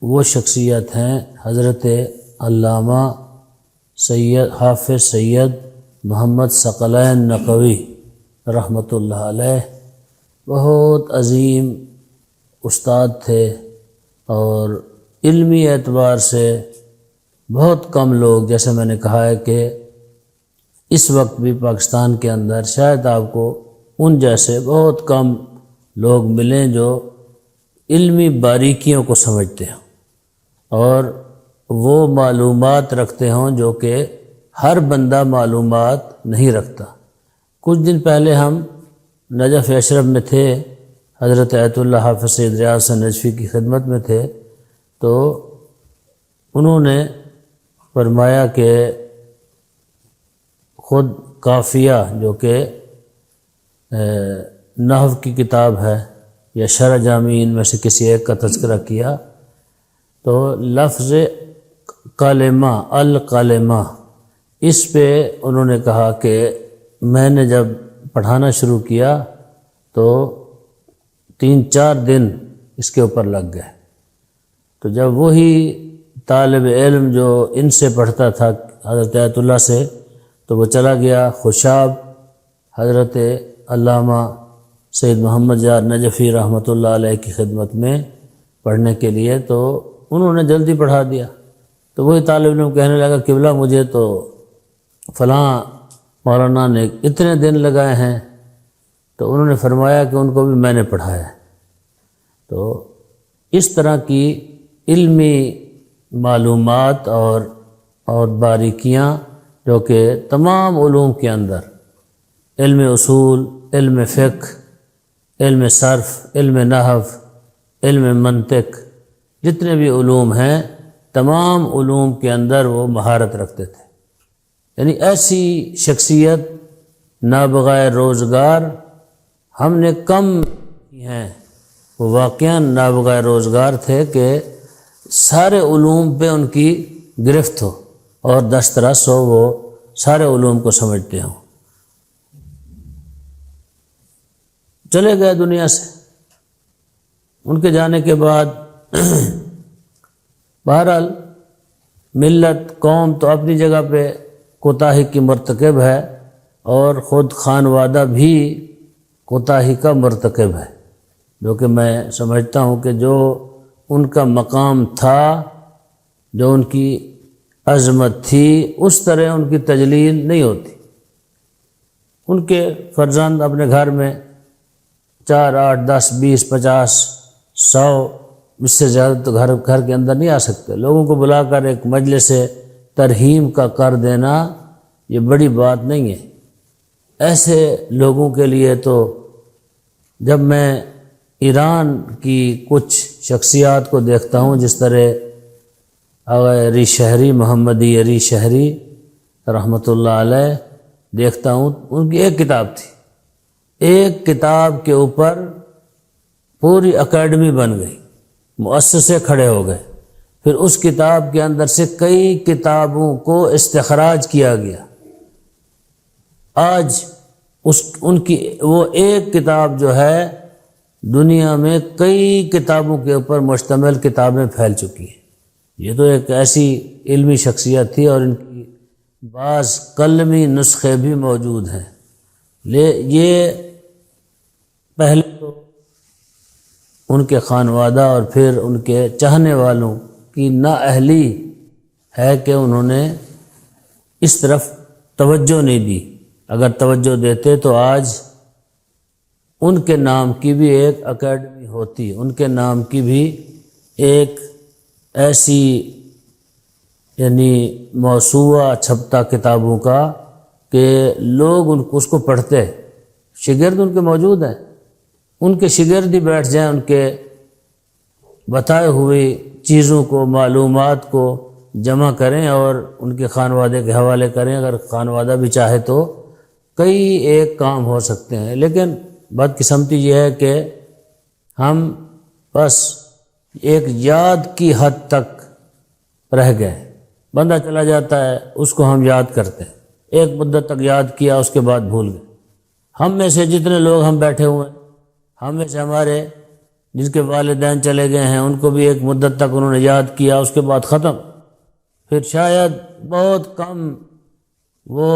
وہ شخصیت ہیں حضرت علامہ حافظ سید محمد ثقلین نقوی رحمۃ اللہ علیہ۔ بہت عظیم استاد تھے اور علمی اعتبار سے بہت کم لوگ، جیسے میں نے کہا ہے کہ اس وقت بھی پاکستان کے اندر شاید آپ کو ان جیسے بہت کم لوگ ملیں جو علمی باریکیوں کو سمجھتے ہوں اور وہ معلومات رکھتے ہوں جو کہ ہر بندہ معلومات نہیں رکھتا۔ کچھ دن پہلے ہم نجف اشرف میں تھے، حضرت آیت اللہ حافظ سید ریاض حسن نجفی کی خدمت میں تھے، تو انہوں نے فرمایا کہ خود کافیہ جو کہ نحو کی کتاب ہے یا شرح جامعین میں سے کسی ایک کا تذکرہ کیا، تو لفظ کلمہ الکلمہ اس پہ انہوں نے کہا کہ میں نے جب پڑھانا شروع کیا تو 3-4 دن اس کے اوپر لگ گئے۔ تو جب وہی طالب علم جو ان سے پڑھتا تھا حضرت آیت اللہ سے، تو وہ چلا گیا خوشاب حضرت علامہ سید محمد یار نجفی رحمۃ اللہ علیہ کی خدمت میں پڑھنے کے لیے، تو انہوں نے جلدی پڑھا دیا۔ تو وہی طالب علم کہنے لگا قبلہ مجھے تو فلاں مولانا نے اتنے دن لگائے ہیں، تو انہوں نے فرمایا کہ ان کو بھی میں نے پڑھایا ہے۔ تو اس طرح کی علمی معلومات اور باریکیاں جو کہ تمام علوم کے اندر، علم اصول، علم فقہ، علم صرف، علم نحو، علم منطق، جتنے بھی علوم ہیں تمام علوم کے اندر وہ مہارت رکھتے تھے۔ یعنی ایسی شخصیت نابغہ روزگار ہم نے کم کی ہیں، وہ واقعاً نابغہ روزگار تھے کہ سارے علوم پہ ان کی گرفت ہو اور دسترس ہو، وہ سارے علوم کو سمجھتے ہوں۔ چلے گئے دنیا سے۔ ان کے جانے کے بعد بہرحال ملت قوم تو اپنی جگہ پہ کوتاہی کی مرتکب ہے اور خود خانوادہ بھی کوتاہی کا مرتکب ہے، جو کہ میں سمجھتا ہوں کہ جو ان کا مقام تھا، جو ان کی عظمت تھی، اس طرح ان کی تجلیل نہیں ہوتی۔ ان کے فرزند اپنے گھر میں 4، 8، 10، 20، 50، 100 اس سے زیادہ تو گھر کے اندر نہیں آ سکتے۔ لوگوں کو بلا کر ایک مجلس ترحیم کا کر دینا یہ بڑی بات نہیں ہے۔ ایسے لوگوں کے لیے تو جب میں ایران کی کچھ شخصیات کو دیکھتا ہوں، جس طرح عری شہری، محمدی عری شہری رحمۃ اللہ علیہ دیکھتا ہوں، ان کی ایک کتاب تھی، ایک کتاب کے اوپر پوری اکیڈمی بن گئی، مؤسسے کھڑے ہو گئے، پھر اس کتاب کے اندر سے کئی کتابوں کو استخراج کیا گیا۔ آج ان کی وہ ایک کتاب جو ہے دنیا میں کئی کتابوں کے اوپر مشتمل کتابیں پھیل چکی ہیں۔ یہ تو ایک ایسی علمی شخصیت تھی اور ان کی بعض قلمی نسخے بھی موجود ہیں۔ یہ پہلے تو ان کے خانوادہ اور پھر ان کے چاہنے والوں کی نااہلی ہے کہ انہوں نے اس طرف توجہ نہیں دی۔ اگر توجہ دیتے تو آج ان کے نام کی بھی ایک اکیڈمی ہوتی، ان کے نام کی بھی ایک ایسی یعنی موسوعہ چھپتا کتابوں کا کہ لوگ اس کو پڑھتے، شاگرد ان کے موجود ہیں، ان کے شاگرد ہی بیٹھ جائیں، ان کے بتائے ہوئے چیزوں کو، معلومات کو جمع کریں اور ان کے خانوادے کے حوالے کریں۔ اگر خانوادہ بھی چاہے تو کئی ایک کام ہو سکتے ہیں، لیکن بدقسمتی یہ ہے کہ ہم بس ایک یاد کی حد تک رہ گئے۔ بندہ چلا جاتا ہے، اس کو ہم یاد کرتے ہیں، ایک مدت تک یاد کیا، اس کے بعد بھول گئے۔ ہم میں سے جتنے لوگ ہم بیٹھے ہوئے ہیں، ہم میں سے ہمارے جن کے والدین چلے گئے ہیں ان کو بھی ایک مدت تک انہوں نے یاد کیا، اس کے بعد ختم۔ پھر شاید بہت کم وہ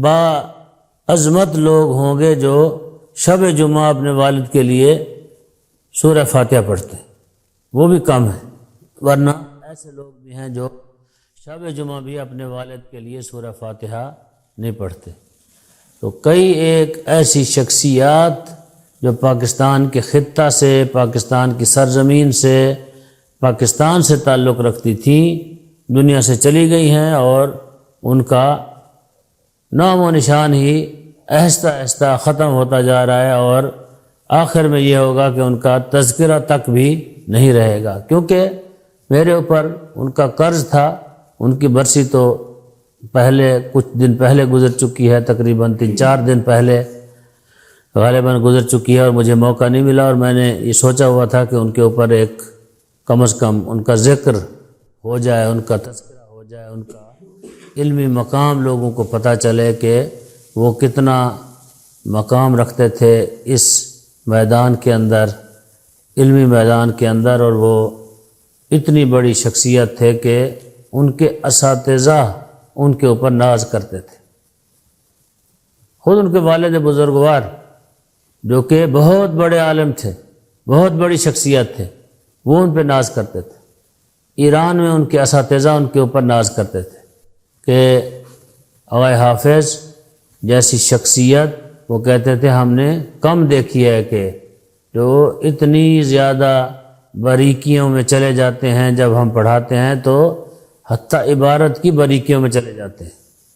با عظمت لوگ ہوں گے جو شب جمعہ اپنے والد کے لیے سورہ فاتحہ پڑھتے ہیں، وہ بھی کم ہے، ورنہ ایسے لوگ بھی ہیں جو شب جمعہ بھی اپنے والد کے لیے سورہ فاتحہ نہیں پڑھتے۔ تو کئی ایک ایسی شخصیات جو پاکستان کے خطہ سے، پاکستان کی سرزمین سے، پاکستان سے تعلق رکھتی تھیں، دنیا سے چلی گئی ہیں، اور ان کا نام و نشان ہی آہستہ آہستہ ختم ہوتا جا رہا ہے، اور آخر میں یہ ہوگا کہ ان کا تذکرہ تک بھی نہیں رہے گا، کیونکہ میرے اوپر ان کا قرض تھا۔ ان کی برسی تو پہلے کچھ دن پہلے گزر چکی ہے، تقریباً 3-4 دن پہلے غالباً گزر چکی ہے، اور مجھے موقع نہیں ملا، اور میں نے یہ سوچا ہوا تھا کہ ان کے اوپر ایک کم از کم ان کا ذکر ہو جائے، ان کا تذکرہ ہو جائے، ان کا علمی مقام لوگوں کو پتہ چلے کہ وہ کتنا مقام رکھتے تھے اس میدان کے اندر، علمی میدان کے اندر، اور وہ اتنی بڑی شخصیت تھے کہ ان کے اساتذہ ان کے اوپر ناز کرتے تھے۔ خود ان کے والد بزرگوار جو کہ بہت بڑے عالم تھے، بہت بڑی شخصیت تھے، وہ ان پہ ناز کرتے تھے۔ ایران میں ان کے اساتذہ ان کے اوپر ناز کرتے تھے کہ آقا حافظ جیسی شخصیت، وہ کہتے تھے ہم نے کم دیکھی ہے کہ جو اتنی زیادہ باریکیوں میں چلے جاتے ہیں، جب ہم پڑھاتے ہیں تو حتیٰ عبارت کی باریکیوں میں چلے جاتے ہیں۔